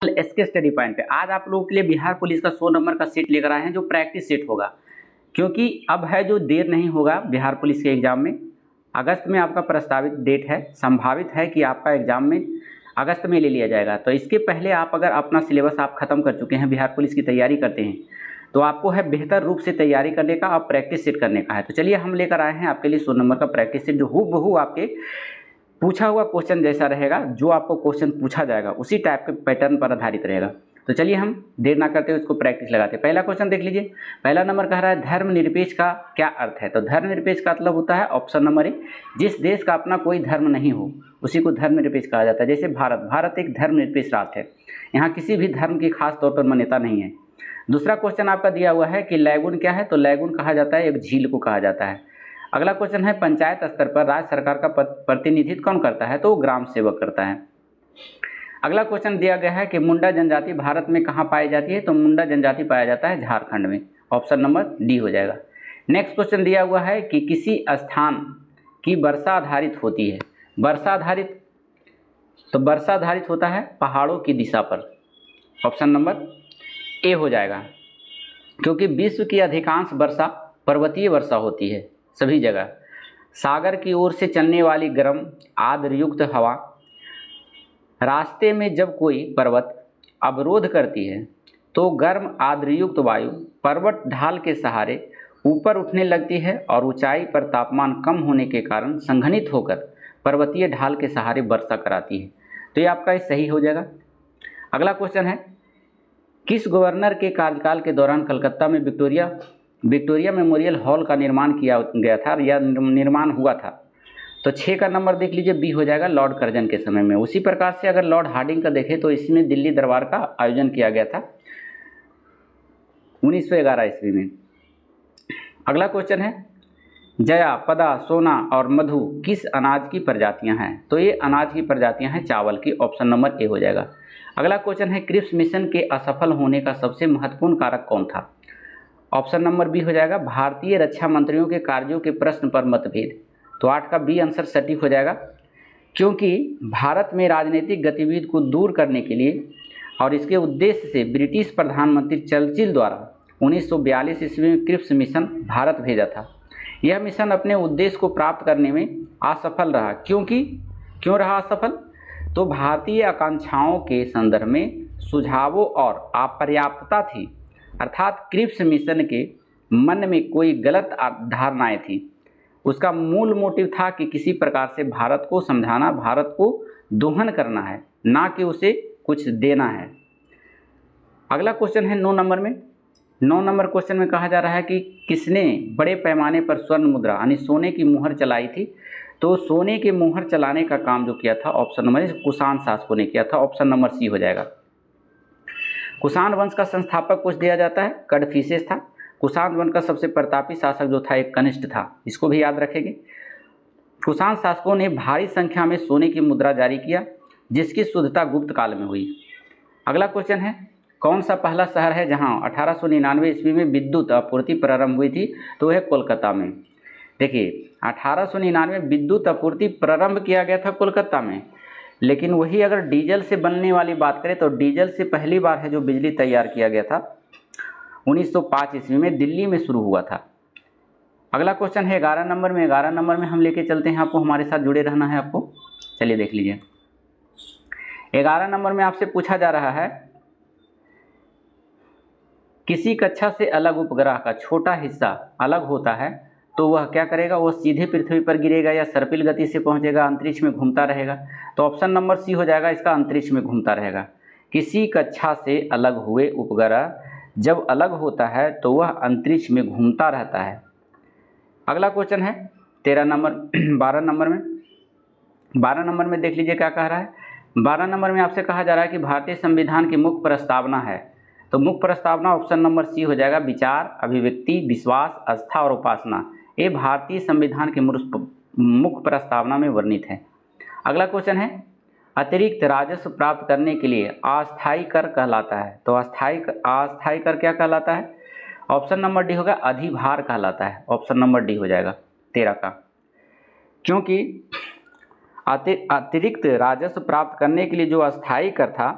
SK study point पे आज आप लोगों के लिए बिहार पुलिस का 100 नंबर का सेट लेकर आए हैं जो प्रैक्टिस सेट होगा। क्योंकि अब है जो देर नहीं होगा बिहार पुलिस के एग्जाम में। अगस्त में आपका प्रस्तावित डेट है, संभावित है कि आपका एग्जाम में अगस्त में ले लिया जाएगा। तो इसके पहले आप अगर अपना सिलेबस आप खत्म कर चुके हैं, बिहार पुलिस की तैयारी करते हैं, तो आपको है बेहतर रूप से तैयारी करने का और प्रैक्टिस सेट करने का है। तो चलिए हम लेकर आए हैं आपके लिए 100 नंबर का प्रैक्टिस सेट जो हूबहू आपके पूछा हुआ क्वेश्चन जैसा रहेगा। जो आपको क्वेश्चन पूछा जाएगा उसी टाइप के पैटर्न पर आधारित रहेगा। तो चलिए हम देर ना करते हुए इसको प्रैक्टिस लगाते हैं। पहला क्वेश्चन देख लीजिए। पहला नंबर कह रहा है धर्मनिरपेक्ष का क्या अर्थ है। तो धर्मनिरपेक्ष का मतलब होता है ऑप्शन नंबर ए, जिस देश का अपना कोई धर्म नहीं हो उसी को धर्मनिरपेक्ष कहा जाता है। जैसे भारत एक धर्मनिरपेक्ष राष्ट्र है, यहाँ किसी भी धर्म की खास तौर पर मान्यता नहीं है। दूसरा क्वेश्चन आपका दिया हुआ है कि लैगून क्या है। तो लैगून कहा जाता है एक झील को कहा जाता है। अगला क्वेश्चन है पंचायत स्तर पर राज्य सरकार का प्रतिनिधित्व कौन करता है। तो ग्राम सेवक करता है। अगला क्वेश्चन दिया गया है कि मुंडा जनजाति भारत में कहाँ पाई जाती है। तो मुंडा जनजाति पाया जाता है झारखंड में। ऑप्शन नंबर डी हो जाएगा। नेक्स्ट क्वेश्चन दिया हुआ है कि किसी स्थान की वर्षा आधारित होती है। वर्षा आधारित, तो वर्षा आधारित होता है पहाड़ों की दिशा पर। ऑप्शन नंबर ए हो जाएगा, क्योंकि विश्व की अधिकांश वर्षा पर्वतीय वर्षा होती है सभी जगह। सागर की ओर से चलने वाली गर्म आर्द्रयुक्त हवा रास्ते में जब कोई पर्वत अवरोध करती है तो गर्म आर्द्रयुक्त वायु पर्वत ढाल के सहारे ऊपर उठने लगती है और ऊंचाई पर तापमान कम होने के कारण संघनित होकर पर्वतीय ढाल के सहारे वर्षा कराती है। तो ये आपका सही हो जाएगा। अगला क्वेश्चन है किस गवर्नर के कार्यकाल के दौरान कलकत्ता में विक्टोरिया मेमोरियल हॉल का निर्माण किया गया था या निर्माण हुआ था। तो 6 का नंबर देख लीजिए, बी हो जाएगा लॉर्ड कर्जन के समय में। उसी प्रकार से अगर लॉर्ड हार्डिंग का देखें तो इसमें दिल्ली दरबार का आयोजन किया गया था 1911 ईस्वी में। अगला क्वेश्चन है जया, पदा, सोना और मधु किस अनाज की प्रजातियां हैं। तो ये अनाज की प्रजातियां हैं चावल की। ऑप्शन नंबर ए हो जाएगा। अगला क्वेश्चन है क्रिप्स मिशन के असफल होने का सबसे महत्वपूर्ण कारक कौन था। ऑप्शन नंबर बी हो जाएगा भारतीय रक्षा मंत्रियों के कार्यों के प्रश्न पर मतभेद। तो 8 का बी आंसर सटीक हो जाएगा, क्योंकि भारत में राजनीतिक गतिविधि को दूर करने के लिए और इसके उद्देश्य से ब्रिटिश प्रधानमंत्री चर्चिल द्वारा 1942 ईस्वी में क्रिप्स मिशन भारत भेजा था। यह मिशन अपने उद्देश्य को प्राप्त करने में असफल रहा। क्यों रहा असफल। तो भारतीय आकांक्षाओं के संदर्भ में सुझावों और अपर्याप्तता थी, अर्थात क्रिप्स मिशन के मन में कोई गलत धारणाएं थी। उसका मूल मोटिव था कि किसी प्रकार से भारत को समझाना, भारत को दोहन करना है, ना कि उसे कुछ देना है। अगला क्वेश्चन है 9 नंबर में। 9 नंबर क्वेश्चन में कहा जा रहा है कि किसने बड़े पैमाने पर स्वर्ण मुद्रा यानी सोने की मुहर चलाई थी। तो सोने के मुहर चलाने का काम जो किया था ऑप्शन नंबर कुषाण शासकों ने किया था। ऑप्शन नंबर सी हो जाएगा। कुषाण वंश का संस्थापक कुछ दिया जाता है कड़फिसेस था। कुषाण वंश का सबसे प्रतापी शासक जो था एक कनिष्ठ था, इसको भी याद रखेंगे। कुषाण शासकों ने भारी संख्या में सोने की मुद्रा जारी किया जिसकी शुद्धता गुप्त काल में हुई। अगला क्वेश्चन है कौन सा पहला शहर है जहां 1899 ईस्वी में विद्युत आपूर्ति प्रारंभ हुई थी। तो वह कोलकाता में। देखिए 1899 में विद्युत आपूर्ति प्रारंभ किया गया था कोलकाता में, लेकिन वही अगर डीजल से बनने वाली बात करें तो डीजल से पहली बार है जो बिजली तैयार किया गया था 1905 ईस्वी में दिल्ली में शुरू हुआ था। अगला क्वेश्चन है 11 नंबर में। 11 नंबर में हम लेके चलते हैं आपको, हमारे साथ जुड़े रहना है आपको। चलिए देख लीजिए। 11 नंबर में आपसे पूछा जा रहा है किसी कक्षा से अलग उपग्रह का छोटा हिस्सा अलग होता है तो वह क्या करेगा, वह सीधे पृथ्वी पर गिरेगा या सर्पिल गति से पहुंचेगा, अंतरिक्ष में घूमता रहेगा। तो ऑप्शन नंबर सी हो जाएगा, इसका अंतरिक्ष में घूमता रहेगा। किसी कक्षा से अलग हुए उपग्रह जब अलग होता है तो वह अंतरिक्ष में घूमता रहता है। अगला क्वेश्चन है 13 नंबर 12 नंबर में। 12 नंबर में देख लीजिए क्या कह रहा है। 12 नंबर में आपसे कहा जा रहा है कि भारतीय संविधान की मुख्य प्रस्तावना है। तो मुख्य प्रस्तावना ऑप्शन नंबर सी हो जाएगा विचार, अभिव्यक्ति, विश्वास, आस्था और उपासना। ये भारतीय संविधान की मुख्य प्रस्तावना में वर्णित है। अगला क्वेश्चन है अतिरिक्त राजस्व प्राप्त करने के लिए अस्थायी कर कहलाता है। तो अस्थायी कर क्या कहलाता है। ऑप्शन नंबर डी होगा अधिभार कहलाता है। ऑप्शन नंबर डी हो जाएगा 13 का, क्योंकि अतिरिक्त राजस्व प्राप्त करने के लिए जो अस्थायी कर था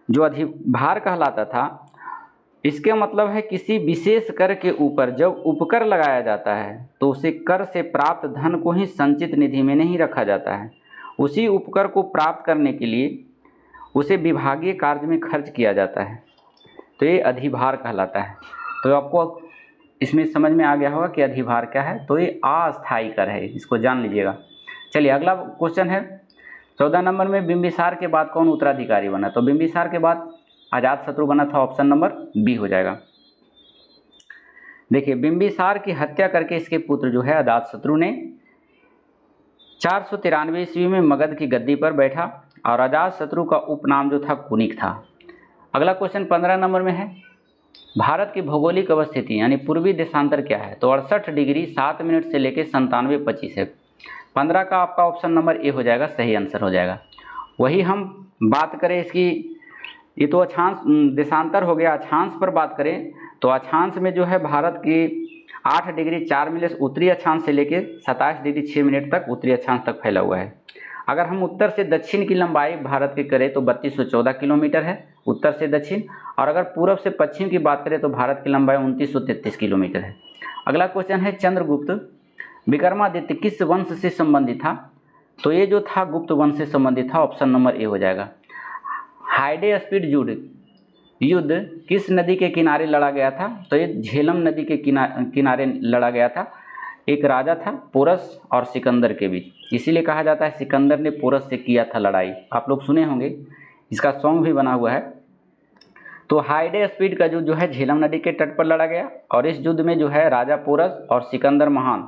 जो अधिभार कहलाता था, इसके मतलब है किसी विशेष कर के ऊपर जब उपकर लगाया जाता है तो उसे कर से प्राप्त धन को ही संचित निधि में नहीं रखा जाता है, उसी उपकर को प्राप्त करने के लिए उसे विभागीय कार्य में खर्च किया जाता है, तो ये अधिभार कहलाता है। तो आपको इसमें समझ में आ गया होगा कि अधिभार क्या है, तो ये अस्थायी कर है, इसको जान लीजिएगा। चलिए अगला क्वेश्चन है 14 नंबर में, बिंबिसार के बाद कौन उत्तराधिकारी बना? तो बिंबिसार के बाद अजातशत्रु बना था, ऑप्शन नंबर बी हो जाएगा। देखिए बिंबिसार की हत्या करके इसके पुत्र जो है अजातशत्रु ने 493 ईस्वी में मगध की गद्दी पर बैठा और अजातशत्रु का उपनाम जो था कुनिक था। अगला क्वेश्चन 15 नंबर में है, भारत की भौगोलिक अवस्थिति यानी पूर्वी देशांतर क्या है? तो 68 डिग्री 7 मिनट से लेकर 97-25 है। 15 का आपका ऑप्शन नंबर ए हो जाएगा, सही आंसर हो जाएगा। वही हम बात करें इसकी, ये तो अक्षांश देशांतर हो गया, अक्षांश पर बात करें तो अक्षांश में जो है भारत की 8 डिग्री 4 मिनट उत्तरी अक्षांश से लेकर 27 डिग्री 6 मिनट तक उत्तरी अक्षांश तक फैला हुआ है। अगर हम उत्तर से दक्षिण की लंबाई भारत की करें तो 3214 किलोमीटर है उत्तर से दक्षिण, और अगर पूर्व से पश्चिम की बात करें तो भारत की लंबाई 2933 किलोमीटर है। अगला क्वेश्चन है, चंद्रगुप्त विक्रमादित्य किस वंश से संबंधित था? तो ये जो था गुप्त वंश से संबंधित था, ऑप्शन नंबर ए हो जाएगा। हाइडे स्पीड युद्ध किस नदी के किनारे लड़ा गया था? तो ये झेलम नदी के किनारे लड़ा गया था। एक राजा था पोरस और सिकंदर के बीच, इसीलिए कहा जाता है सिकंदर ने पोरस से किया था लड़ाई। आप लोग सुने होंगे, इसका सॉन्ग भी बना हुआ है। तो हाइडे स्पीड का जो है झेलम नदी के तट पर लड़ा गया, और इस युद्ध में जो है राजा पोरस और सिकंदर महान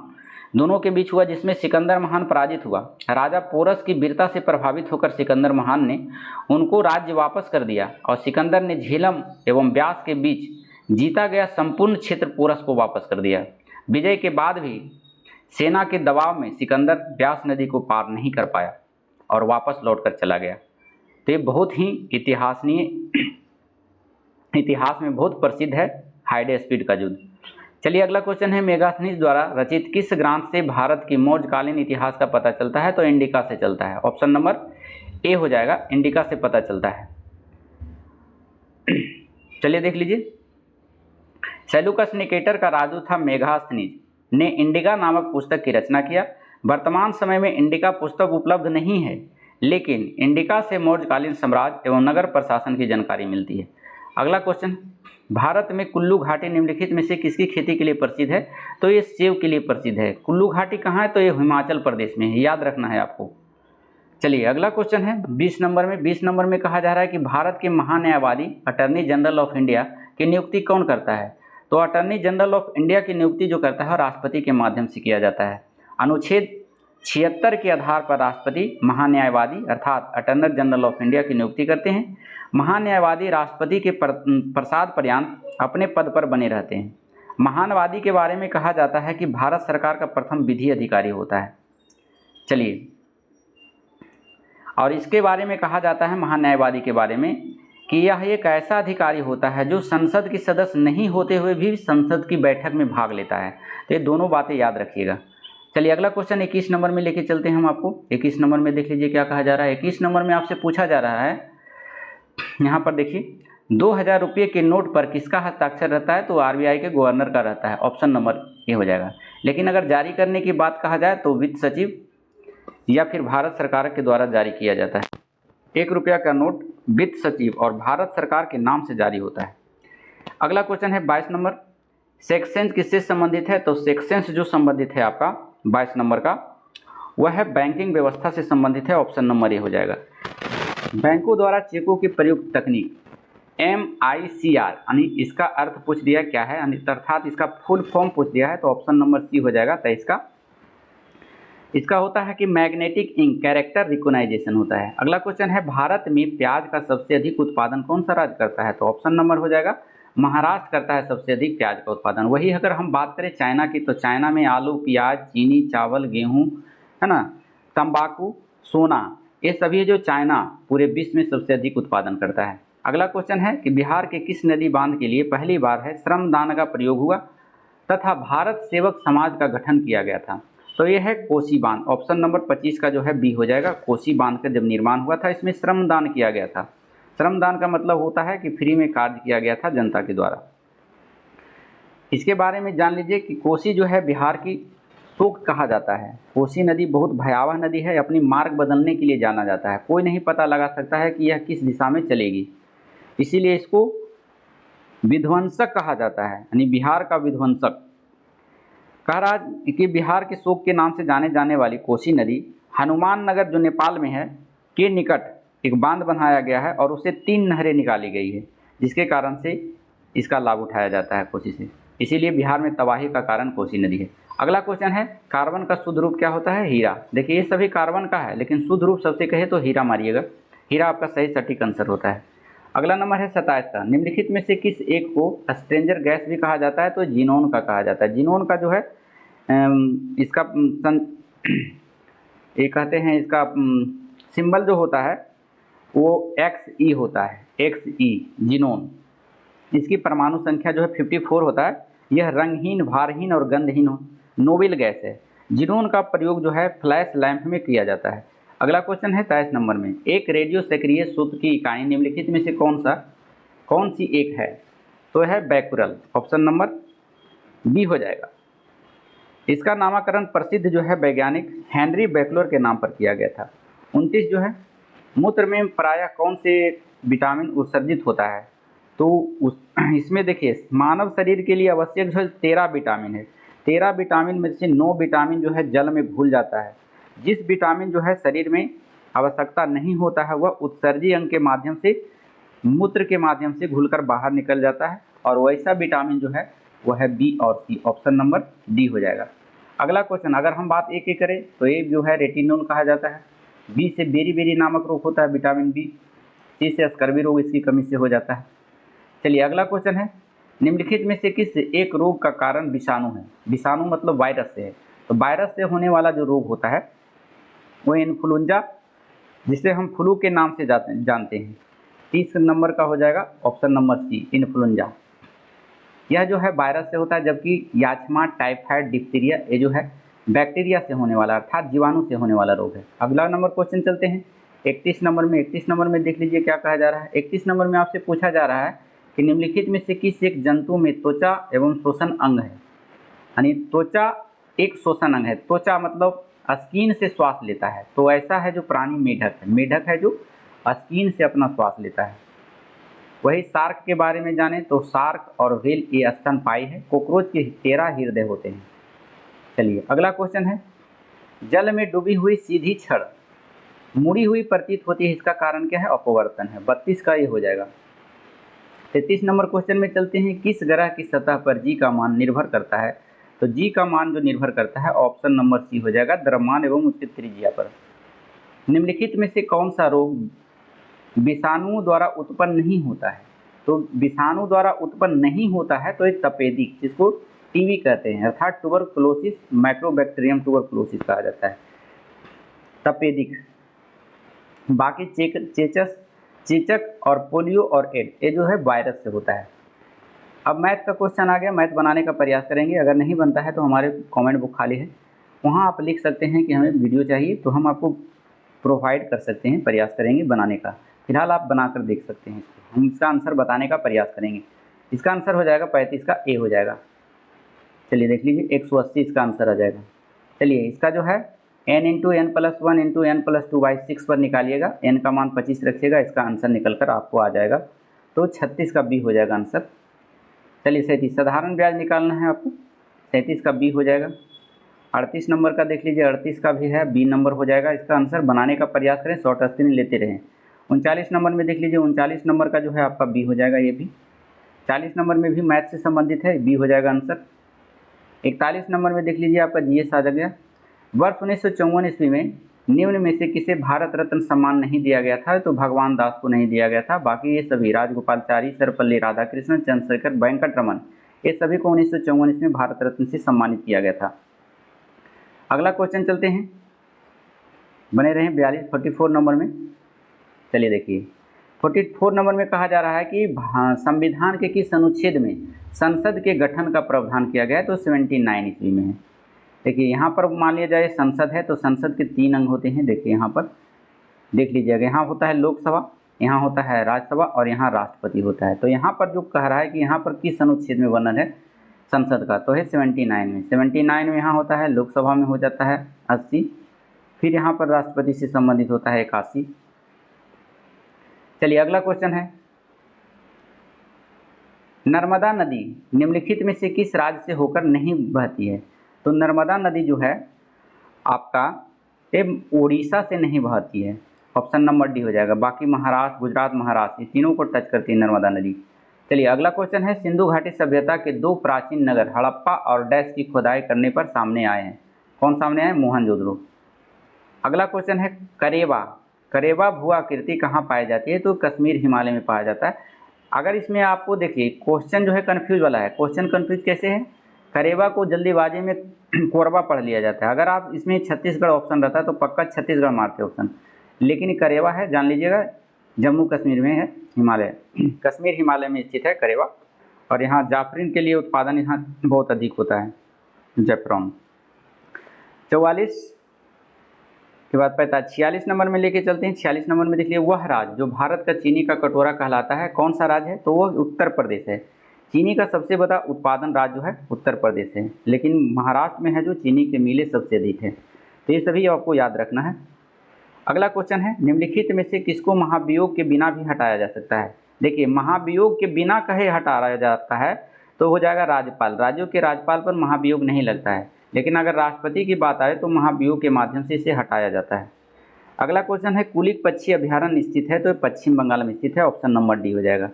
दोनों के बीच हुआ, जिसमें सिकंदर महान पराजित हुआ। राजा पोरस की वीरता से प्रभावित होकर सिकंदर महान ने उनको राज्य वापस कर दिया, और सिकंदर ने झेलम एवं व्यास के बीच जीता गया संपूर्ण क्षेत्र पोरस को वापस कर दिया। विजय के बाद भी सेना के दबाव में सिकंदर व्यास नदी को पार नहीं कर पाया और वापस लौटकर चला गया। तो ये बहुत ही इतिहास में बहुत प्रसिद्ध है हाइडे स्पीड का युद्ध। चलिए अगला क्वेश्चन है, मेगास्थनीज द्वारा रचित किस ग्रंथ से भारत की मौर्यकालीन इतिहास का पता चलता है? तो इंडिका से चलता है, ऑप्शन नंबर ए हो जाएगा, इंडिका से पता चलता है। चलिए देख लीजिए, सेल्यूकस निकेटर का राजू था मेगास्थनीज ने इंडिका नामक पुस्तक की रचना किया। वर्तमान समय में इंडिका पुस्तक उपलब्ध नहीं है, लेकिन इंडिका से मौर्यकालीन साम्राज्य एवं नगर प्रशासन की जानकारी मिलती है। अगला क्वेश्चन, भारत में कुल्लू घाटी निम्नलिखित में से किसकी खेती के लिए प्रसिद्ध है? तो ये सेब के लिए प्रसिद्ध है। कुल्लू घाटी कहाँ है? तो ये हिमाचल प्रदेश में है, याद रखना है आपको। चलिए अगला क्वेश्चन है 20 नंबर में। 20 नंबर में कहा जा रहा है कि भारत के महान्यायवादी अटर्नी जनरल ऑफ इंडिया की नियुक्ति कौन करता है? तो अटर्नी जनरल ऑफ इंडिया की नियुक्ति जो करता है राष्ट्रपति के माध्यम से किया जाता है। अनुच्छेद 76 के आधार पर राष्ट्रपति महान्यायवादी अर्थात अटर्नी जनरल ऑफ इंडिया की नियुक्ति करते हैं। महान्यायवादी राष्ट्रपति के प्रसाद पर्यंत अपने पद पर बने रहते हैं। महान्यायवादी के बारे में कहा जाता है कि भारत सरकार का प्रथम विधि अधिकारी होता है। चलिए, और इसके बारे में कहा जाता है महान्यायवादी के बारे में कि यह एक ऐसा अधिकारी होता है जो संसद की सदस्य नहीं होते हुए भी संसद की बैठक में भाग लेता है। तो ये दोनों बातें याद रखिएगा। चलिए अगला क्वेश्चन 21 नंबर में लेके चलते हैं हम आपको। 21 नंबर में देख लीजिए क्या कहा जा रहा है। 21 नंबर में आपसे पूछा जा रहा है, यहाँ पर देखिए, 2000 रुपये के नोट पर किसका हस्ताक्षर रहता है? तो आरबीआई के गवर्नर का रहता है, ऑप्शन नंबर ए हो जाएगा। लेकिन अगर जारी करने की बात कहा जाए तो वित्त सचिव या फिर भारत सरकार के द्वारा जारी किया जाता है। 1 रुपया का नोट वित्त सचिव और भारत सरकार के नाम से जारी होता है। अगला क्वेश्चन है 22 नंबर, सेक्शंस किससे संबंधित है? तो सेक्शंस जो संबंधित है आपका 22 नंबर का, वह है बैंकिंग व्यवस्था से संबंधित है, ऑप्शन नंबर ए हो जाएगा। बैंकों द्वारा चेकों की प्रयुक्त तकनीक MICR यानी इसका अर्थ पूछ दिया क्या है, अर्थात इसका फुल फॉर्म पूछ दिया है, तो ऑप्शन नंबर सी हो जाएगा 23 का। इसका होता है कि मैग्नेटिक इंक कैरेक्टर रिकॉग्नाइजेशन होता है। अगला क्वेश्चन है, भारत में प्याज का सबसे अधिक उत्पादन कौन सा राज्य करता है? तो ऑप्शन नंबर हो जाएगा महाराष्ट्र करता है सबसे अधिक प्याज का उत्पादन। वही अगर हम बात करें चाइना की, तो चाइना में आलू, प्याज, चीनी, चावल, गेहूँ, है ना, तंबाकू, सोना, ये सभी जो चाइना पूरे विश्व में सबसे अधिक उत्पादन करता है। अगला क्वेश्चन है कि बिहार के किस नदी बांध के लिए पहली बार है श्रमदान का प्रयोग हुआ तथा भारत सेवक समाज का गठन किया गया था? तो यह है कोसी बांध, ऑप्शन नंबर 25 का जो है बी हो जाएगा। कोसी बांध का जब निर्माण हुआ था इसमें श्रमदान किया गया था। श्रमदान का मतलब होता है कि फ्री में कार्य किया गया था जनता के द्वारा। इसके बारे में जान लीजिए कि कोसी जो है बिहार की शोक कहा जाता है। कोसी नदी बहुत भयावह नदी है, अपनी मार्ग बदलने के लिए जाना जाता है। कोई नहीं पता लगा सकता है कि यह किस दिशा में चलेगी, इसीलिए इसको विध्वंसक कहा जाता है, यानी बिहार का विध्वंसक। कह रहा कि बिहार के शोक के नाम से जाने जाने वाली कोसी नदी हनुमान नगर जो नेपाल में है के निकट एक बांध बनाया गया है और उससे 3 नहरें निकाली गई है, जिसके कारण से इसका लाभ उठाया जाता है कोसी से। इसीलिए बिहार में तबाही का कारण कोसी नदी है। अगला क्वेश्चन है कार्बन का शुद्ध रूप क्या होता है? हीरा। देखिए ये सभी कार्बन का है, लेकिन शुद्ध रूप सबसे कहे तो हीरा मारिएगा। हीरा आपका सही सटीक आंसर होता है। अगला नंबर है 27 का। निम्नलिखित में से किस एक को स्ट्रेंजर गैस भी कहा जाता है? तो जीनोन का कहा जाता है। जीनोन का जो है इसका ये कहते हैं इसका सिंबल जो होता है वो XE होता है, XE जीनोन। इसकी परमाणु संख्या जो है 54 होता है। यह रंगहीन, भारहीन और गंधहीन नोबेल गैस है। जीनोन का प्रयोग जो है फ्लैश लैंप में किया जाता है। अगला क्वेश्चन है 23 नंबर में। एक रेडियो सक्रिय सूत्र की इकाई निम्नलिखित में से कौन सी एक है? तो है बैकुरल। ऑप्शन नंबर बी हो जाएगा। इसका नामकरण प्रसिद्ध जो है वैज्ञानिक हेनरी बैकलर के नाम पर किया गया था। 29 जो है मूत्र में प्रायः कौन से विटामिन उत्सर्जित होता है? तो इसमें देखिए मानव शरीर के लिए आवश्यक जो है 13 विटामिन है। 13 विटामिन में से 9 विटामिन जो है जल में घुल जाता है। जिस विटामिन जो है शरीर में आवश्यकता नहीं होता है वह उत्सर्जी अंग के माध्यम से, मूत्र के माध्यम से घुलकर बाहर निकल जाता है, और वैसा विटामिन जो है वह है बी और सी। ऑप्शन नंबर डी हो जाएगा। अगला क्वेश्चन अगर हम बात ए की करें तो ए जो है रेटिनोल कहा जाता है। बी से बेरी नामक रोग होता है विटामिन बी। सी से स्कर्वी रोग इसकी कमी से हो जाता है। चलिए अगला क्वेश्चन है निम्नलिखित में से किस एक रोग का कारण विषाणु है? विषाणु मतलब वायरस से है। तो वायरस से होने वाला जो रोग होता है वो इन्फ्लुएंजा, जिसे हम फ्लू के नाम से जानते हैं। 30 नंबर का हो जाएगा ऑप्शन नंबर सी, इन्फ्लुएंजा। यह जो है वायरस से होता है, जबकि याचमा, टाइफाइड, डिप्थीरिया ये जो है बैक्टीरिया से होने वाला अर्थात जीवाणु से होने वाला रोग है। अगला नंबर क्वेश्चन चलते हैं 31 नंबर में। 31 नंबर में देख लीजिए क्या कहा जा रहा है। 31 नंबर में आपसे पूछा जा रहा है कि निम्नलिखित में से किस एक जंतु में त्वचा एवं श्वसन अंग है? यानी त्वचा एक श्वसन अंग है। त्वचा मतलब स्किन से श्वास लेता है, तो ऐसा है जो प्राणी मेढक है। मेढक है जो स्किन से अपना श्वास लेता है। वही शार्क के बारे में जाने तो शार्क और व्हेल ये स्तनपायी है। कॉकरोच के 13 हृदय होते हैं। चलिए अगला क्वेश्चन है जल में डूबी हुई सीधी छड़ मुड़ी हुई प्रतीत होती है, इसका कारण क्या है? अपवर्तन है। 32 का ये हो जाएगा। 33 नंबर क्वेश्चन में चलते हैं किस ग्रह की सतह पर जी का मान निर्भर करता है? तो जी का मान जो निर्भर करता है ऑप्शन नंबर सी हो जाएगा, द्रव्यमान एवं उसकी त्रिज्या पर। निम्नलिखित में से कौन सा रोग विषाणु द्वारा उत्पन्न नहीं होता है? तो विषाणु द्वारा उत्पन्न नहीं होता है तो एक तपेदिक, जिसको टीबी कहते हैं, अर्थात ट्यूबरकुलोसिस, माइक्रोबैक्टीरियम ट्यूबरकुलोसिस कहा जाता है, तपेदिक। बाकी चेचक और पोलियो और एड्स ये जो है वायरस से होता है। अब मैथ का क्वेश्चन आ गया, मैथ बनाने का प्रयास करेंगे। अगर नहीं बनता है तो हमारे कमेंट बुक खाली है, वहाँ आप लिख सकते हैं कि हमें वीडियो चाहिए, तो हम आपको प्रोवाइड कर सकते हैं, प्रयास करेंगे बनाने का। फिलहाल आप बनाकर देख सकते हैं। हम इसका आंसर बताने का प्रयास करेंगे। इसका आंसर हो जाएगा 35 का ए हो जाएगा। चलिए देख लीजिए 180 इसका आंसर आ जाएगा। चलिए इसका जो है n into N plus 1 into N plus 2/6 पर निकालिएगा। n का मान 25 रखिएगा, इसका आंसर निकल कर आपको आ जाएगा। तो 36 का बी हो जाएगा आंसर। चलिए 37 साधारण ब्याज निकालना है आपको, 37 का बी हो जाएगा। 38 नंबर का देख लीजिए, 38 का भी है, बी नंबर हो जाएगा। इसका आंसर बनाने का प्रयास करें, शॉर्ट स्क्रीन लेते रहें। 39 नंबर में देख लीजिए, 39 नंबर का जो है आपका बी हो जाएगा ये भी। 40 नंबर में भी मैथ से संबंधित है, बी हो जाएगा आंसर। 41 नंबर में देख लीजिए आपका जीएस आ गया। वर्ष 1954 ईस्वी में निम्न में से किसे भारत रत्न सम्मान नहीं दिया गया था? तो भगवान दास को नहीं दिया गया था। बाकी ये सभी राजगोपालचारी, सर्वपल्ली राधाकृष्णन, चंद्रशेखर, वेंकटरमन ये सभी को 1954 ईस्वी में भारत रत्न से सम्मानित किया गया था। अगला क्वेश्चन चलते हैं, बने रहें 44 नंबर में। चलिए देखिए 44 नंबर में कहा जा रहा है कि संविधान के किस अनुच्छेद में संसद के गठन का प्रावधान किया गया है? तो 79 ईस्वी में है। देखिए यहाँ पर मान लिया जाए संसद है, तो संसद के 3 अंग होते हैं। देखिए यहाँ पर देख लीजिएगा, यहाँ होता है लोकसभा, यहाँ होता है राज्यसभा और यहाँ राष्ट्रपति होता है। तो यहाँ पर जो कह रहा है कि यहाँ पर किस अनुच्छेद में वर्णन है संसद का, तो है 79 में। 79 में यहाँ होता है, लोकसभा में हो जाता है 80, फिर यहाँ पर राष्ट्रपति से संबंधित होता है 81। चलिए अगला क्वेश्चन है, नर्मदा नदी निम्नलिखित में से किस राज्य से होकर नहीं बहती है? तो नर्मदा नदी जो है आपका ये उड़ीसा से नहीं बहती है, ऑप्शन नंबर डी हो जाएगा। बाकी महाराष्ट्र, गुजरात, महाराष्ट्र ये तीनों को टच करती है नर्मदा नदी। चलिए अगला क्वेश्चन है, सिंधु घाटी सभ्यता के 2 प्राचीन नगर हड़प्पा और डैश की खुदाई करने पर सामने आए हैं। कौन सामने आए? मोहनजोदड़ो। अगला क्वेश्चन है, करेवा, करेवा भू आकृति कहाँ पाई जाती है? तो कश्मीर हिमालय में पाया जाता है। अगर इसमें आपको देखिए क्वेश्चन जो है कन्फ्यूज वाला है। क्वेश्चन कन्फ्यूज कैसे है? करेवा को जल्दीबाजी में कोरबा पढ़ लिया जाता है। अगर आप इसमें छत्तीसगढ़ ऑप्शन रहता है तो पक्का छत्तीसगढ़ मारते ऑप्शन, लेकिन करेवा है, जान लीजिएगा जम्मू कश्मीर में है, हिमालय, कश्मीर हिमालय में स्थित है करेवा। और यहाँ जाफरीन के लिए उत्पादन यहाँ बहुत अधिक होता है, जैफरॉन। 44 के बाद 46 नंबर में लेके चलते हैं। 46 नंबर में देख लीजिए, वह राज्य जो भारत का चीनी का कटोरा कहलाता है कौन सा राज्य है? तो वो उत्तर प्रदेश है। चीनी का सबसे बड़ा उत्पादन राज्य जो है उत्तर प्रदेश है, लेकिन महाराष्ट्र में है जो चीनी के मिलें सबसे अधिक है। तो ये सभी आपको याद रखना है। अगला क्वेश्चन है, निम्नलिखित में से किसको महाभियोग के बिना भी हटाया जा सकता है? देखिए महाभियोग के बिना कहे हटाया जाता है तो हो जाएगा राज्यपाल। राज्यों के राज्यपाल पर महाभियोग नहीं लगता है, लेकिन अगर राष्ट्रपति की बात आए तो महाभियोग के माध्यम से इसे हटाया जाता है। अगला क्वेश्चन है, कुलिक पक्षी अभ्यारण्य स्थित है? तो पश्चिम बंगाल में स्थित है, ऑप्शन नंबर डी हो जाएगा।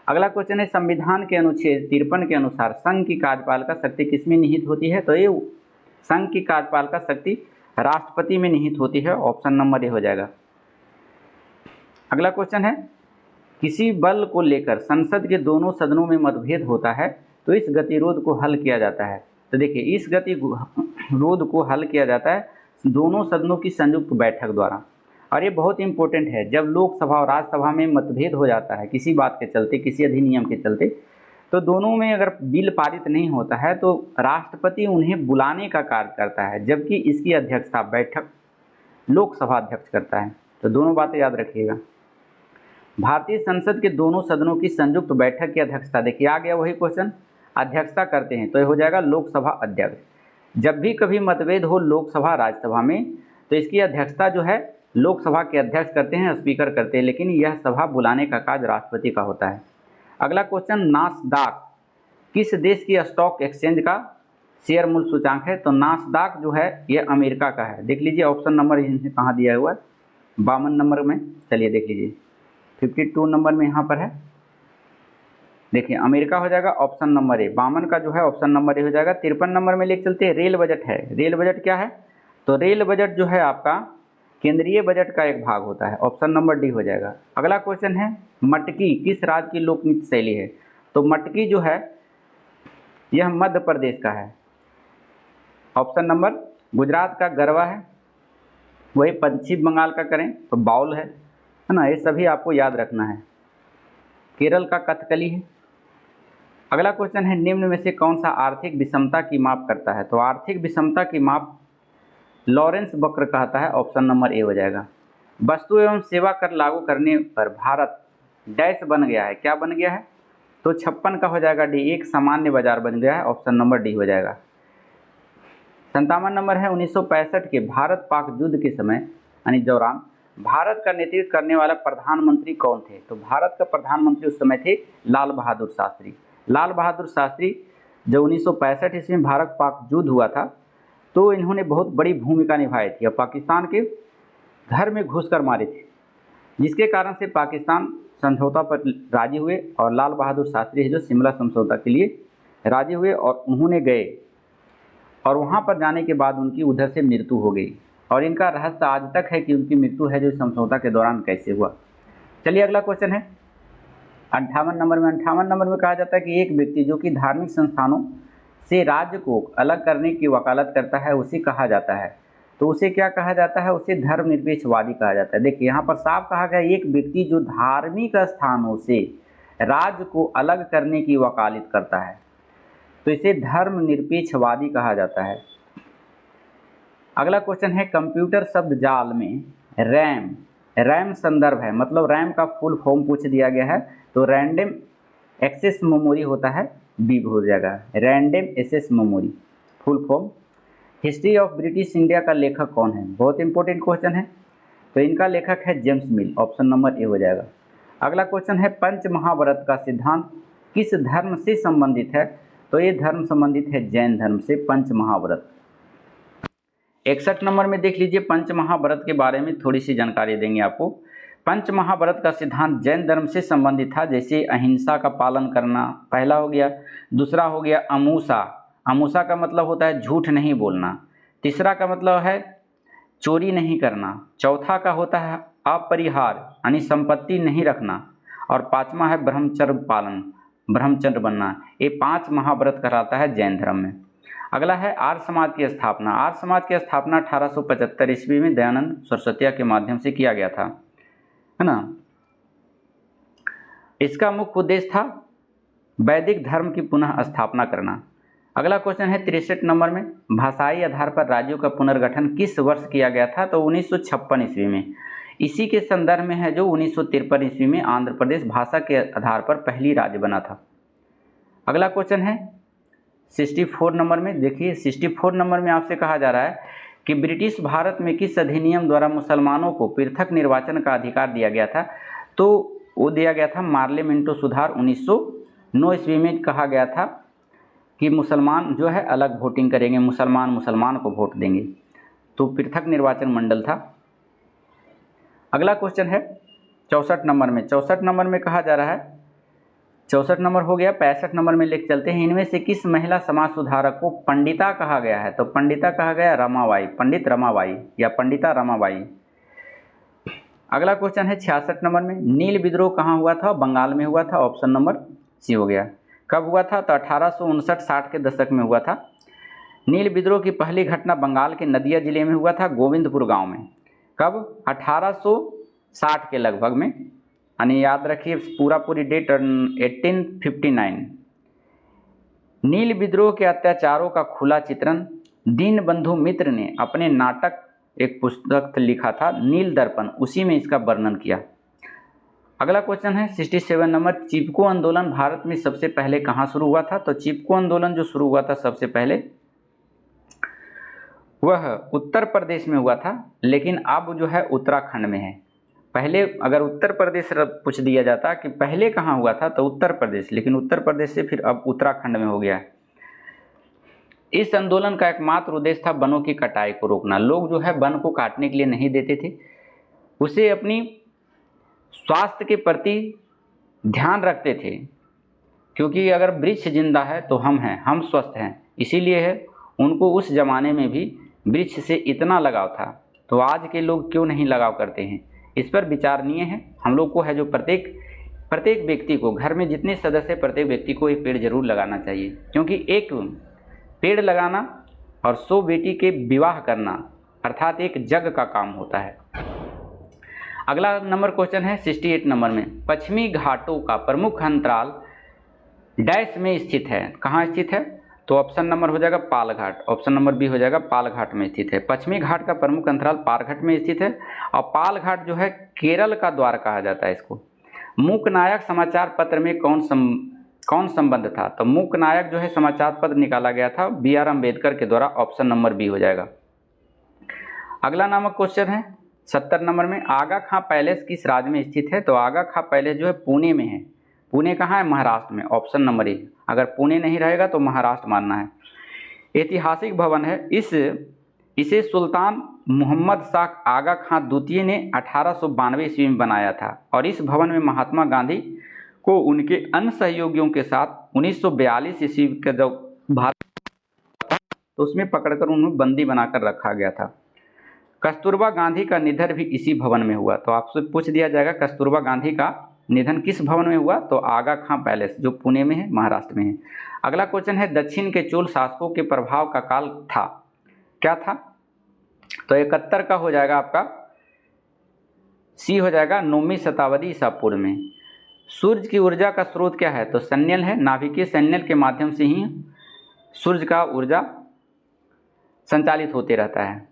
अगला क्वेश्चन है, संविधान के अनुच्छेद 53 के अनुसार संघ की कार्यपालिका शक्ति किसमें निहित होती है? तो ये संघ की कार्यपालिका शक्ति राष्ट्रपति में निहित होती है, ऑप्शन नंबर ए हो जाएगा। अगला क्वेश्चन है, किसी बल को लेकर संसद के दोनों सदनों में मतभेद होता है तो इस गतिरोध को हल किया जाता है। तो देखिए इस गतिरोध को हल किया जाता है दोनों सदनों की संयुक्त बैठक द्वारा। और ये बहुत इंपॉर्टेंट है, जब लोकसभा और राज्यसभा में मतभेद हो जाता है किसी बात के चलते, किसी अधिनियम के चलते, तो दोनों में अगर बिल पारित नहीं होता है तो राष्ट्रपति उन्हें बुलाने का कार्य करता है, जबकि इसकी अध्यक्षता बैठक लोकसभा अध्यक्ष करता है। तो दोनों बातें याद रखिएगा। भारतीय संसद के दोनों सदनों की संयुक्त बैठक की अध्यक्षता, देखिए आ गया वही क्वेश्चन, अध्यक्षता करते हैं तो ये हो जाएगा लोकसभा अध्यक्ष। जब भी कभी मतभेद हो लोकसभा राज्यसभा में तो इसकी अध्यक्षता जो है लोकसभा के अध्यक्ष करते हैं, स्पीकर करते हैं, लेकिन यह सभा बुलाने का कार्य राष्ट्रपति का होता है। अगला क्वेश्चन, नासडाक किस देश की स्टॉक एक्सचेंज का शेयर मूल्य सूचांक है? तो नासडाक जो है ये अमेरिका का है। देख लीजिए ऑप्शन नंबर इन्हें कहाँ दिया हुआ है, 52 नंबर में। चलिए देख लीजिए 52 नंबर में यहाँ पर है, देखिए अमेरिका हो जाएगा, ऑप्शन नंबर ए। 52 का जो है ऑप्शन नंबर ए हो जाएगा। 53 नंबर में लेके चलते हैं, रेल बजट है। रेल बजट क्या है? तो रेल बजट जो है आपका केंद्रीय बजट का एक भाग होता है, ऑप्शन नंबर डी हो जाएगा। अगला क्वेश्चन है, मटकी किस राज्य की लोक नृत्य शैली है? तो मटकी जो है यह मध्य प्रदेश का है, ऑप्शन नंबर। गुजरात का गरबा है, वही पश्चिम बंगाल का करें तो बाउल है ना, ये सभी आपको याद रखना है। केरल का कथकली है। अगला क्वेश्चन है, निम्न में से कौन सा आर्थिक विषमता की माप करता है? तो आर्थिक विषमता की माप लॉरेंस वक्र कहता है, ऑप्शन नंबर ए हो जाएगा। वस्तु एवं सेवा कर लागू करने पर भारत डैश बन गया है, क्या बन गया है? तो 56 का हो जाएगा डी, एक सामान्य बाजार बन गया है, ऑप्शन नंबर डी हो जाएगा। 57 नंबर है, 1965 के भारत पाक युद्ध के समय यानी दौरान भारत का नेतृत्व करने वाला प्रधानमंत्री कौन थे? तो भारत का प्रधानमंत्री उस समय थे लाल बहादुर शास्त्री। लाल बहादुर शास्त्री जब 1965 ईस्वी में भारत पाक युद्ध हुआ था तो इन्होंने बहुत बड़ी भूमिका निभाई थी और पाकिस्तान के घर में घुसकर मारे थे, जिसके कारण से पाकिस्तान समझौता पर राजी हुए और लाल बहादुर शास्त्री है जो शिमला समझौता के लिए राजी हुए और उन्होंने गए और वहाँ पर जाने के बाद उनकी उधर से मृत्यु हो गई। और इनका रहस्य आज तक है कि उनकी मृत्यु है जो समझौता के दौरान कैसे हुआ। चलिए अगला क्वेश्चन है 58 नंबर में। 58 नंबर में कहा जाता है कि एक व्यक्ति जो कि धार्मिक संस्थानों से राज्य को अलग करने की वकालत करता है उसे कहा जाता है। तो उसे क्या कहा जाता है? उसे धर्मनिरपेक्षवादी कहा जाता है। देखिए यहाँ पर साफ कहा गया एक व्यक्ति जो धार्मिक स्थानों से राज्य को अलग करने की वकालत करता है तो इसे धर्मनिरपेक्षवादी कहा जाता है। अगला क्वेश्चन है, कंप्यूटर शब्द जाल में रैम रैम संदर्भ है, मतलब रैम का फुल फॉर्म पूछ दिया गया है तो रैंडम एक्सेस मेमोरी होता है, बी हो जाएगा random access memory full form. History of British India का लेखक कौन है, बहुत इंपॉर्टेंट क्वेश्चन है, तो इनका लेखक है James mill, option number A हो जाएगा। अगला क्वेश्चन है पंच महाव्रत का सिद्धांत किस धर्म से संबंधित है, तो ये धर्म संबंधित है जैन धर्म से, पंच महाव्रत। 61 नंबर में देख लीजिए, पंच महाव्रत के बारे में थोड़ी सी जानकारी देंगे आपको। पंच महाव्रत का सिद्धांत जैन धर्म से संबंधित था, जैसे अहिंसा का पालन करना पहला हो गया, दूसरा हो गया अमूसा, अमूसा का मतलब होता है झूठ नहीं बोलना, तीसरा का मतलब है चोरी नहीं करना, चौथा का होता है अपरिहार यानी संपत्ति नहीं रखना, और पांचवा है ब्रह्मचर्य पालन, ब्रह्मचर्य बनना। ये 5 महाव्रत कहलाता है जैन धर्म में। अगला है आर्य समाज की स्थापना। आर्य समाज की स्थापना 1875 ईस्वी में दयानंद सरस्वती के माध्यम से किया गया था, है ना। इसका मुख्य उद्देश्य था वैदिक धर्म की पुनः स्थापना करना। अगला क्वेश्चन है 63 नंबर में, भाषाई आधार पर राज्यों का पुनर्गठन किस वर्ष किया गया था, तो 1956 ईस्वी में। इसी के संदर्भ में है जो 1953 ईस्वी में आंध्र प्रदेश भाषा के आधार पर पहली राज्य बना था। अगला क्वेश्चन है 64 नंबर में, देखिए 64 नंबर में आपसे कहा जा रहा है कि ब्रिटिश भारत में किस अधिनियम द्वारा मुसलमानों को पृथक निर्वाचन का अधिकार दिया गया था, तो वो दिया गया था मार्ले मिंटो सुधार 1909 ईस्वी में। कहा गया था कि मुसलमान जो है अलग वोटिंग करेंगे, मुसलमान को वोट देंगे, तो पृथक निर्वाचन मंडल था। अगला क्वेश्चन है 64 नंबर में, 64 नंबर में कहा जा रहा है, 64 नंबर हो गया, 65 नंबर में लेकर चलते हैं। इनमें से किस महिला समाज सुधारक को पंडिता कहा गया है, तो पंडिता कहा गया रमाबाई, पंडित रमाबाई या पंडिता रमाबाई। अगला क्वेश्चन है 66 नंबर में, नील विद्रोह कहाँ हुआ था, बंगाल में हुआ था, ऑप्शन नंबर सी हो गया। कब हुआ था, तो 1859-60 के दशक में हुआ था। नील विद्रोह की पहली घटना बंगाल के नदिया जिले में हुआ था, गोविंदपुर गांव में। कब, 1860 के लगभग में, यानी याद रखिए पूरी डेट 1859। नील विद्रोह के अत्याचारों का खुला चित्रण दीनबंधु मित्र ने अपने नाटक एक पुस्तक लिखा था नील दर्पण, उसी में इसका वर्णन किया। अगला क्वेश्चन है 67 नंबर, चिपको आंदोलन भारत में सबसे पहले कहाँ शुरू हुआ था, तो चिपको आंदोलन जो शुरू हुआ था सबसे पहले वह उत्तर प्रदेश में हुआ था, लेकिन अब जो है उत्तराखंड में है। पहले अगर उत्तर प्रदेश पूछ दिया जाता कि पहले कहाँ हुआ था, तो उत्तर प्रदेश, लेकिन उत्तर प्रदेश से फिर अब उत्तराखंड में हो गया है। इस आंदोलन का एकमात्र उद्देश्य था वनों की कटाई को रोकना। लोग जो है वन को काटने के लिए नहीं देते थे, उसे अपनी स्वास्थ्य के प्रति ध्यान रखते थे, क्योंकि अगर वृक्ष जिंदा है तो हम हैं, हम स्वस्थ हैं, इसीलिए है उनको उस ज़माने में भी वृक्ष से इतना लगाव था। तो आज के लोग क्यों नहीं लगाव करते हैं, इस पर विचारणीय है। हम लोग को है जो प्रत्येक व्यक्ति को, घर में जितने सदस्य प्रत्येक व्यक्ति को एक पेड़ जरूर लगाना चाहिए, क्योंकि एक पेड़ लगाना और 100 बेटी के विवाह करना अर्थात एक जग का काम होता है। अगला नंबर क्वेश्चन है 68 नंबर में, पश्चिमी घाटों का प्रमुख अंतराल डैश में स्थित है, कहाँ स्थित है, तो ऑप्शन नंबर हो जाएगा पाल घाट, ऑप्शन नंबर बी हो जाएगा पाल घाट में स्थित है। पश्चिमी घाट का प्रमुख अंतराल पाल घाट में स्थित है, और पाल घाट जो है केरल का द्वार कहा जाता है इसको। मूकनायक समाचार पत्र में कौन संबंध था, तो मूकनायक जो है समाचार पत्र निकाला गया था BR अम्बेडकर के द्वारा, ऑप्शन नंबर बी हो जाएगा। अगला नामक क्वेश्चन है 70 नंबर में, आगा खां पैलेस किस राज्य में स्थित है, तो आगा खां पैलेस जो है पुणे में है। पुणे कहाँ है, महाराष्ट्र में, ऑप्शन नंबर ए। अगर पुणे नहीं रहेगा तो महाराष्ट्र मानना है। ऐतिहासिक भवन है, इसे सुल्तान मोहम्मद शाह आगा खां द्वितीय ने 1892 ईस्वी में बनाया था, और इस भवन में महात्मा गांधी को उनके अन्य सहयोगियों के साथ 1942 ईस्वी का जब भारत तो उसमें पकड़कर उन्हें बंदी बनाकर रखा गया था। कस्तूरबा गांधी का निधन भी इसी भवन में हुआ, तो आपसे पूछ दिया जाएगा कस्तूरबा गांधी का निधन किस भवन में हुआ, तो आगा खां पैलेस जो पुणे में है, महाराष्ट्र में है। अगला क्वेश्चन है दक्षिण के चोल शासकों के प्रभाव का काल था, क्या था, तो 71 का हो जाएगा आपका सी हो जाएगा 9वीं शताब्दी ईसा पूर्व में। सूर्य की ऊर्जा का स्रोत क्या है, तो सन्नियल है, नाभिकीय सन्नियल के माध्यम से ही सूर्य का ऊर्जा संचालित होते रहता है।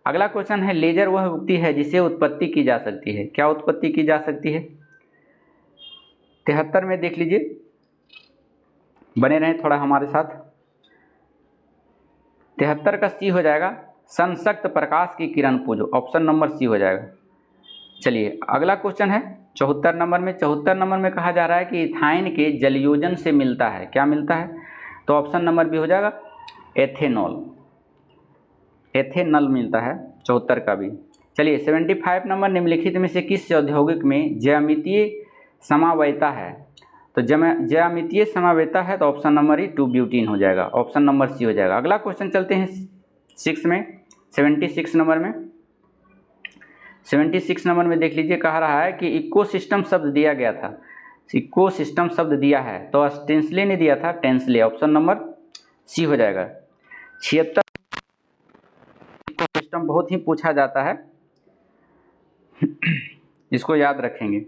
अगला क्वेश्चन है लेजर वह युक्ति है जिसे उत्पत्ति की जा सकती है। क्या उत्पत्ति की जा सकती है? 73 में देख लीजिए, बने रहें थोड़ा हमारे साथ। 73 का सी हो जाएगा, संसक्त प्रकाश की किरण पूजो। ऑप्शन नंबर सी हो जाएगा। चलिए अगला क्वेश्चन है 74 नंबर में। 74 नंबर में कहा जा रहा है कि इथाइन के जलयोजन से मिलता है। क्या मिलता है? तो ऑप्शन नंबर बी हो जाएगा, एथेनॉल। एथेनॉल मिलता है 74 का भी। चलिए 75 नंबर, निम्नलिखित में से किस औद्योगिक में ज्यामितीय समावयता है? तो ज्यामितीय समावयता है तो ऑप्शन नंबर ई 2 ब्यूटीन हो जाएगा। ऑप्शन नंबर सी हो जाएगा। अगला क्वेश्चन चलते हैं 6 में, 76 नंबर में। 76 नंबर में देख लीजिए, कह रहा है कि इकोसिस्टम शब्द दिया गया था। इकोसिस्टम शब्द दिया है तो स्टेंसले ने दिया था, टेंसले। ऑप्शन नंबर सी हो जाएगा। 76 इकोसिस्टम बहुत ही पूछा जाता है, इसको याद रखेंगे।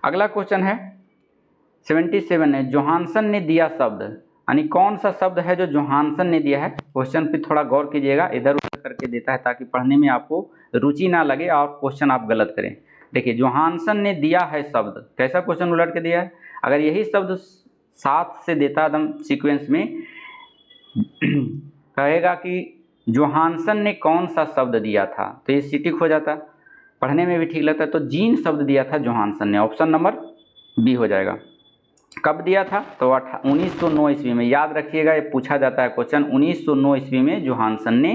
अगला क्वेश्चन है 77 है, जोहानसन ने दिया शब्द, यानी कौन सा शब्द है जो जोहानसन ने दिया है? क्वेश्चन पे थोड़ा गौर कीजिएगा, इधर उधर करके देता है ताकि पढ़ने में आपको रुचि ना लगे और क्वेश्चन आप गलत करें। देखिए जोहानसन ने दिया है शब्द, कैसा क्वेश्चन उलट के दिया है? अगर यही शब्द साथ से देता एकदम सीक्वेंस में, कहेगा कि जोहानसन ने कौन सा शब्द दिया था, तो ये सीटिक हो जाता, पढ़ने में भी ठीक लगता है। तो जीन शब्द दिया था जोहानसन ने। ऑप्शन नंबर बी हो जाएगा। कब दिया था? तो 1909 ईस्वी में। याद रखिएगा, ये पूछा जाता है क्वेश्चन। 1909 ईस्वी में जोहानसन ने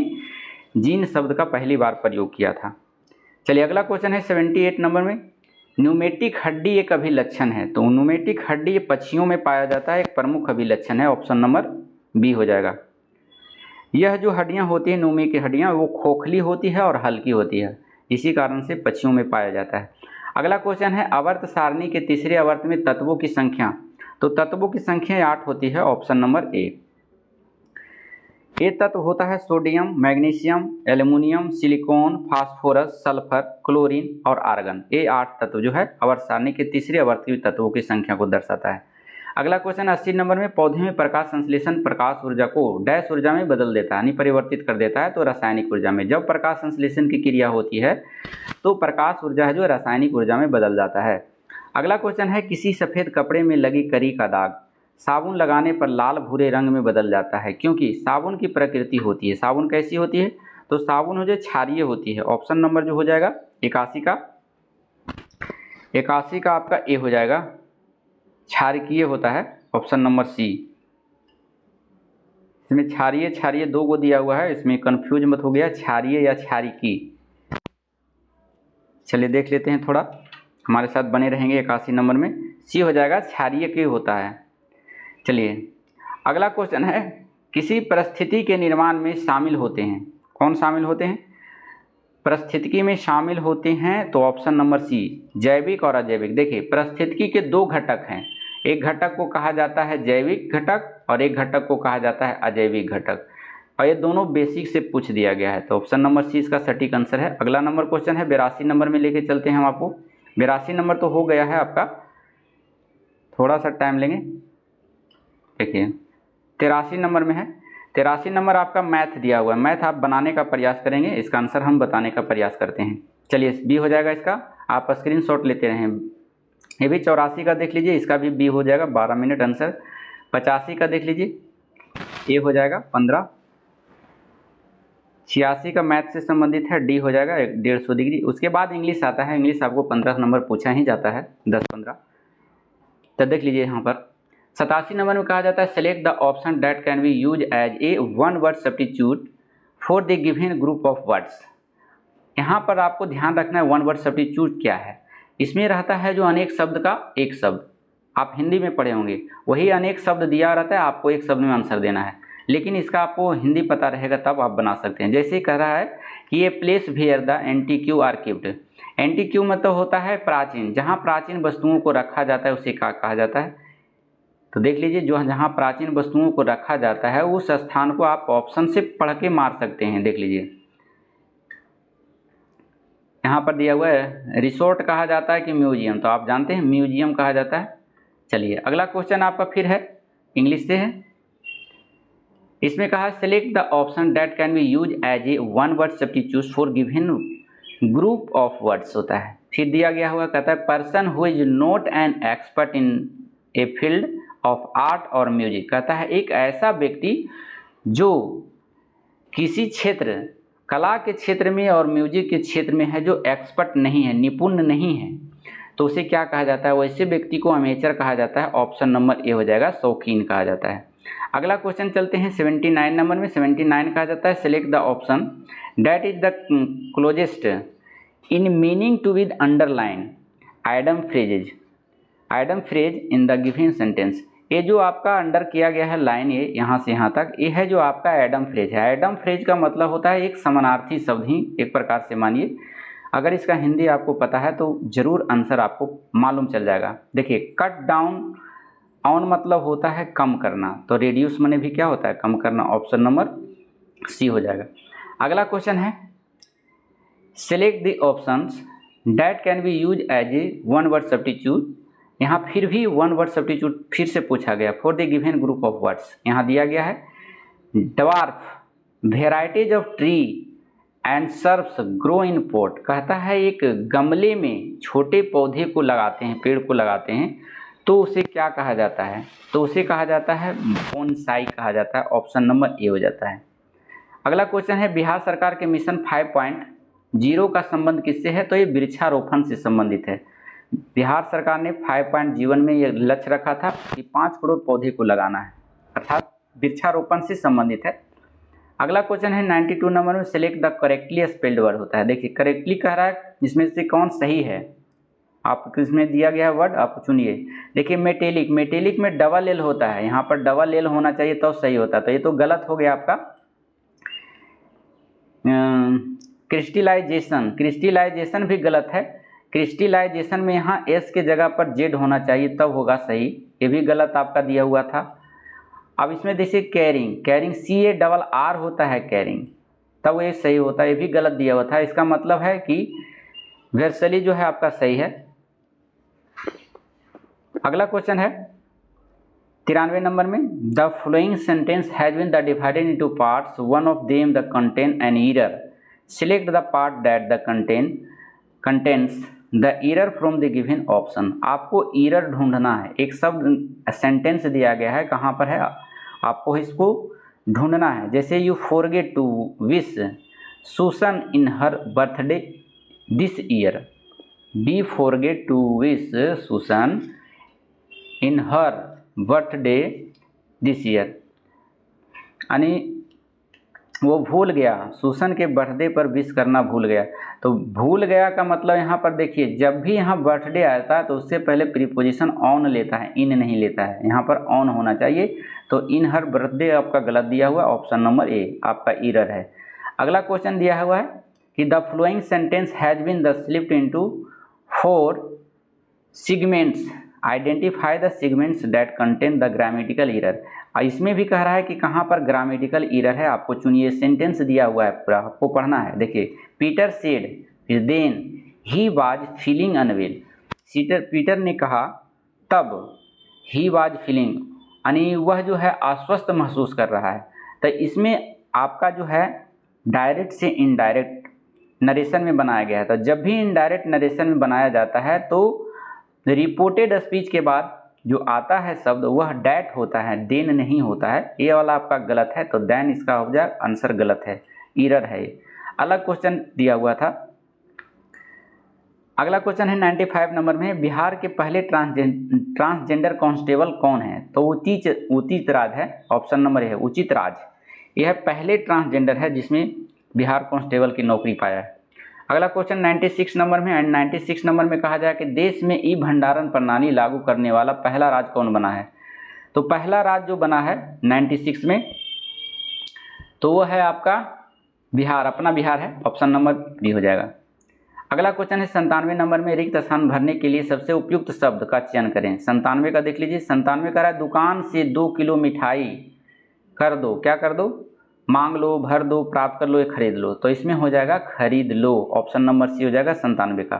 जीन शब्द का पहली बार प्रयोग किया था। चलिए अगला क्वेश्चन है 78 नंबर में, न्यूमेटिक हड्डी एक अभिलक्षण है। तो न्यूमेटिक हड्डी ये पक्षियों में पाया जाता है, एक प्रमुख अभिलक्षण है। ऑप्शन नंबर बी हो जाएगा। यह जो हड्डियां होती हैं न्यूमे की हड्डियां, वो खोखली होती है और हल्की होती है, इसी कारण से पक्षियों में पाया जाता है। अगला क्वेश्चन है आवर्त सारणी के तीसरे आवर्त में तत्वों की संख्या। तो तत्वों की संख्या 8 होती है। Option number A. ये तत्व होता है sodium, magnesium, aluminium, silicon, phosphorus, sulphur, chlorine और आर्गन। ये 8 तत्व जो है आवर्त सारणी के तीसरे आवर्त की तत्वों की संख्या को दर्शाता है। अगला क्वेश्चन 80 नंबर में, पौधे में प्रकाश संश्लेषण प्रकाश ऊर्जा को डैश ऊर्जा में बदल देता है, यानी परिवर्तित कर देता है, तो रासायनिक ऊर्जा में। जब प्रकाश संश्लेषण की क्रिया होती है तो प्रकाश ऊर्जा है जो रासायनिक ऊर्जा में बदल जाता है। अगला क्वेश्चन है, किसी सफ़ेद कपड़े में लगी करी का दाग साबुन लगाने पर लाल भूरे रंग में बदल जाता है, क्योंकि साबुन की प्रकृति होती है। साबुन कैसी होती है? तो साबुन हो जो क्षारीय होती है। ऑप्शन नंबर जो हो जाएगा 81 का आपका ए हो जाएगा, क्षारकीय होता है। Option number C. इसमें क्षारीय 2 को दिया हुआ है, इसमें कंफ्यूज मत हो गया, क्षारीय या क्षारिकी। चलिए देख लेते हैं, थोड़ा हमारे साथ बने रहेंगे। 81 नंबर में सी हो जाएगा, क्षारीय की होता है। चलिए अगला क्वेश्चन है, किसी परिस्थिति के निर्माण में शामिल होते हैं। कौन शामिल होते हैं? परिस्थितिकी में शामिल होते हैं, तो ऑप्शन नंबर सी, जैविक और अजैविक। देखिए परिस्थितिकी के 2 घटक हैं, एक घटक को कहा जाता है जैविक घटक और एक घटक को कहा जाता है अजैविक घटक, और ये दोनों बेसिक से पूछ दिया गया है। तो ऑप्शन नंबर सी इसका सटीक आंसर है। अगला नंबर क्वेश्चन है 82 नंबर में लेके चलते हैं हम आपको। 82 नंबर तो हो गया है आपका, थोड़ा सा टाइम लेंगे। देखिए 83 नंबर में है। 83 नंबर आपका मैथ दिया हुआ है, मैथ आप बनाने का प्रयास करेंगे, इसका आंसर हम बताने का प्रयास करते हैं। चलिए बी हो जाएगा इसका, आप स्क्रीनशॉट लेते रहें। ये भी 84 का देख लीजिए, इसका भी बी हो जाएगा, 12 मिनट आंसर। 85 का देख लीजिए, ए हो जाएगा 15। 86 का मैथ से संबंधित है, डी हो जाएगा 150 डिग्री। उसके बाद इंग्लिश आता है, इंग्लिश आपको 15 नंबर पूछा ही जाता है, 10-15। तो देख लीजिए यहाँ पर 87 नंबर में कहा जाता है, select the option that can be use as a 1 word substitute for the given group of words. यहाँ पर आपको ध्यान रखना है 1 वर्ड सब्स्टिट्यूट क्या है। इसमें रहता है जो अनेक शब्द का एक शब्द, आप हिंदी में पढ़े होंगे, वही अनेक शब्द दिया रहता है, आपको एक शब्द में आंसर देना है, लेकिन इसका आपको हिंदी पता रहेगा तब आप बना सकते हैं। जैसे कह रहा है कि ये place where the antique are kept. Antique मतलब होता है प्राचीन, जहाँ प्राचीन वस्तुओं को रखा जाता है उसे क्या कहा जाता है। तो देख लीजिए, जो जहाँ प्राचीन वस्तुओं को रखा जाता है उस स्थान को आप ऑप्शन से पढ़ के मार सकते हैं। देख लीजिए यहाँ पर दिया हुआ है, रिसोर्ट कहा जाता है कि म्यूजियम, तो आप जानते हैं म्यूजियम कहा जाता है। चलिए अगला क्वेश्चन आपका फिर है, इंग्लिश से है। इसमें कहा select the option that can be use as a one word substitute for given group of words होता है। फिर दिया गया हुआ कहता है person who is not an expert in a field of art और म्यूजिक, कहता है एक ऐसा व्यक्ति जो किसी क्षेत्र, कला के क्षेत्र में और म्यूजिक के क्षेत्र में है, जो एक्सपर्ट नहीं है, निपुण नहीं है, तो उसे क्या कहा जाता है? वैसे व्यक्ति को अमेचर कहा जाता है। ऑप्शन नंबर ए हो जाएगा, शौकीन कहा जाता है। अगला क्वेश्चन चलते हैं 79 नंबर में। 79 कहा जाता है select the option that is the closest in meaning to with underline idiom phrases, idiom phrase in the given sentence. ये जो आपका अंडर किया गया है लाइन, ये यहाँ से यहाँ तक, ये है जो आपका एडम फ्रेज है। एडम फ्रेज का मतलब होता है एक समानार्थी शब्द ही, एक प्रकार से मानिए। अगर इसका हिंदी आपको पता है तो जरूर आंसर आपको मालूम चल जाएगा। देखिए कट डाउन ऑन मतलब होता है कम करना, तो रेड्यूस माने भी क्या होता है? कम करना। ऑप्शन नंबर सी हो जाएगा। अगला क्वेश्चन है select the options that can be use as a one word substitute. यहाँ फिर भी वन वर्ड सब्स्टिट्यूट फिर से पूछा गया for the given group of words. यहाँ दिया गया है dwarf varieties of tree and serfs grow in pot, कहता है एक गमले में छोटे पौधे को लगाते हैं, पेड़ को लगाते हैं, तो उसे क्या कहा जाता है? तो उसे कहा जाता है बोनसाई कहा जाता है। ऑप्शन नंबर ए हो जाता है। अगला क्वेश्चन है बिहार सरकार के मिशन 5.0 का संबंध किससे है? तो ये वृक्षारोपण से संबंधित है। बिहार सरकार ने 5.0 में ये लक्ष्य रखा था कि 5 करोड़ पौधे को लगाना है, अर्थात वृक्षारोपण से संबंधित है। अगला क्वेश्चन है 92 नंबर में select the correctly spelled word होता है। देखिए करेक्टली कह रहा है जिसमें से कौन सही है, आप किसमें दिया गया वर्ड आप चुनिए। देखिए मेटेलिक, मेटेलिक में डबल एल होता है, यहाँ पर डबल एल होना चाहिए तो सही होता, तो ये तो गलत हो गया आपका। क्रिस्टलाइजेशन, क्रिस्टलाइजेशन भी गलत है। क्रिस्टलाइजेशन में यहाँ एस के जगह पर जेड होना चाहिए तब होगा सही, ये भी गलत आपका दिया हुआ था। अब इसमें देखिए कैरिंग, कैरिंग CARR होता है कैरिंग, तब ये सही होता है, ये भी गलत दिया हुआ था। इसका मतलब है कि वेर्सली जो है आपका सही है। अगला क्वेश्चन है 93 नंबर में the following sentence has been the divided into parts, one of them the contain an error, select the part that the contents the error from the given option. आपको एरर ढूंढना है, एक शब्द sentence दिया गया है, कहाँ पर है आपको इसको ढूंढना है। जैसे you forget to wish Susan in her birthday this year, be forget to wish Susan in her birthday this year, यानी वो भूल गया, सुसन के बर्थडे पर विश करना भूल गया। तो भूल गया का मतलब यहाँ पर देखिए जब भी यहाँ बर्थडे आता है तो उससे पहले प्रीपोजिशन ऑन लेता है, इन नहीं लेता है, यहाँ पर ऑन होना चाहिए। तो इन हर बर्थडे आपका गलत दिया हुआ, ऑप्शन नंबर ए आपका एरर है। अगला क्वेश्चन दिया हुआ है कि the flowing sentence has been the slipped into 4 segments, identify the segments that contain the grammatical error. इसमें भी कह रहा है कि कहाँ पर ग्रामेटिकल एरर है, आपको चुनिए। सेंटेंस दिया हुआ है पूरा, आपको पढ़ना है। देखिए पीटर सेड फिर then he was feeling unwell, Peter ने कहा तब, ही वाज फीलिंग यानी वह जो है अस्वस्थ महसूस कर रहा है। तो इसमें आपका जो है डायरेक्ट से इनडायरेक्ट नरेशन में बनाया गया है। तो जब भी इनडायरेक्ट नरेशन में बनाया जाता है तो रिपोर्टेड स्पीच के बाद जो आता है शब्द वह डैट होता है, देन नहीं होता है। ये वाला आपका गलत है, तो देन इसका हो जाए आंसर गलत है, एरर है। अलग क्वेश्चन दिया हुआ था। अगला क्वेश्चन है 95 नंबर में बिहार के पहले ट्रांसजेंडर कांस्टेबल कौन है? तो उचित राज है, ऑप्शन नंबर है उचित राज। यह पहले ट्रांसजेंडर है जिसमें बिहार कांस्टेबल की नौकरी पाया है। अगला क्वेश्चन 96 नंबर में, एंड 96 नंबर में कहा जाए कि देश में ई भंडारण प्रणाली लागू करने वाला पहला राज्य कौन बना है? तो पहला राज्य जो बना है 96 में तो वो है आपका बिहार, अपना बिहार है, ऑप्शन नंबर बी हो जाएगा। अगला क्वेश्चन है 97 नंबर में रिक्त स्थान भरने के लिए सबसे उपयुक्त शब्द का चयन करें। 97 का देख लीजिए, 97 कह रहा है दुकान से 2 किलो मिठाई कर दो, क्या कर दो? मांग लो, भर दो, प्राप्त कर लो, या खरीद लो। तो इसमें हो जाएगा खरीद लो, ऑप्शन नंबर सी हो जाएगा 97 का।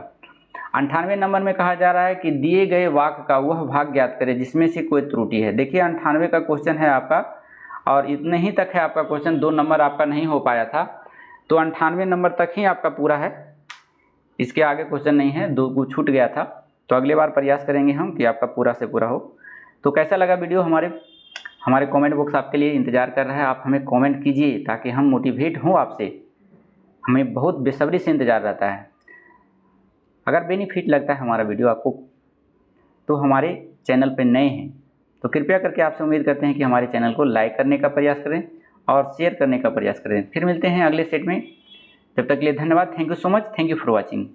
98 नंबर में कहा जा रहा है कि दिए गए वाक्य का वह भाग ज्ञात करें जिसमें से कोई त्रुटि है। देखिए 98 का क्वेश्चन है आपका और इतने ही तक है आपका क्वेश्चन, 2 नंबर आपका नहीं हो पाया था, तो 98 नंबर तक ही आपका पूरा है, इसके आगे क्वेश्चन नहीं है, 2 छूट गया था। तो अगले बार प्रयास करेंगे हम कि आपका पूरा से पूरा हो। तो कैसा लगा वीडियो, हमारे कमेंट बॉक्स आपके लिए इंतज़ार कर रहा है, आप हमें कमेंट कीजिए ताकि हम मोटिवेट हों आपसे, हमें बहुत बेसब्री से इंतज़ार रहता है। अगर बेनिफिट लगता है हमारा वीडियो आपको, तो हमारे चैनल पर नए हैं तो कृपया करके आपसे उम्मीद करते हैं कि हमारे चैनल को लाइक करने का प्रयास करें और शेयर करने का प्रयास करें। फिर मिलते हैं अगले सेट में, तब तक के लिए धन्यवाद। Thank you so much, thank you for watching.